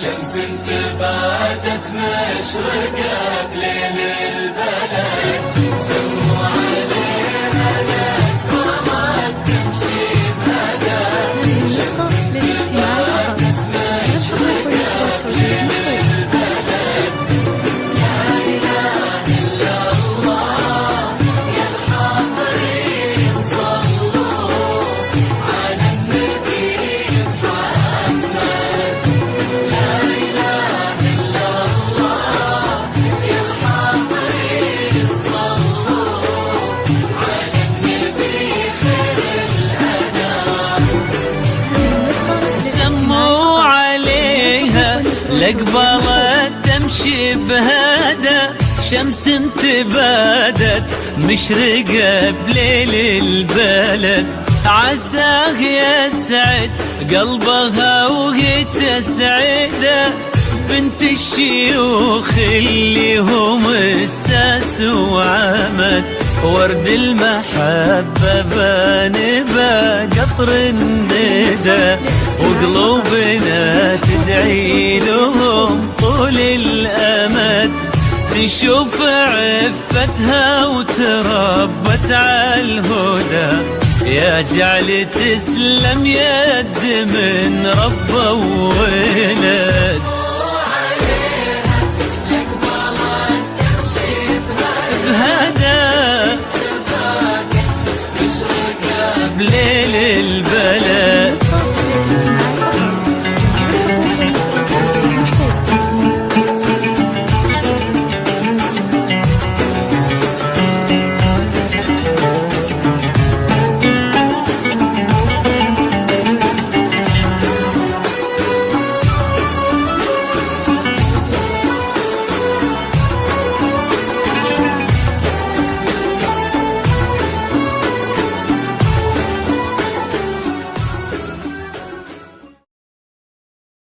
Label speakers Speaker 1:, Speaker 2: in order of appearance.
Speaker 1: شمس انتبادت مشرقة بليل البلد، سموا عليها الأكبر تمشي بهدى. شمس انتبادت مشرقة بليل البلد، لا إله إلا الله يا الحاضرين صلوا على النبي محمد. لا إله إلا الله يا الحاضرين صلوا على النبي خير الأنام. سموا عليها لقبلت تمشي بهدى، شمس انتبادت مشرقة بليل البلد. عساه يسعد قلبها وهي تسعده، بنت الشيوخ اللي هم الساس وعمد. ورد المحبة بانبا قطر الندى، وقلوبنا تدعي لهم طول الأمد. نشوف عفتها وتربت على الهدى، يا جعل تسلم يد من رب وولد. بهدى بليل البلد.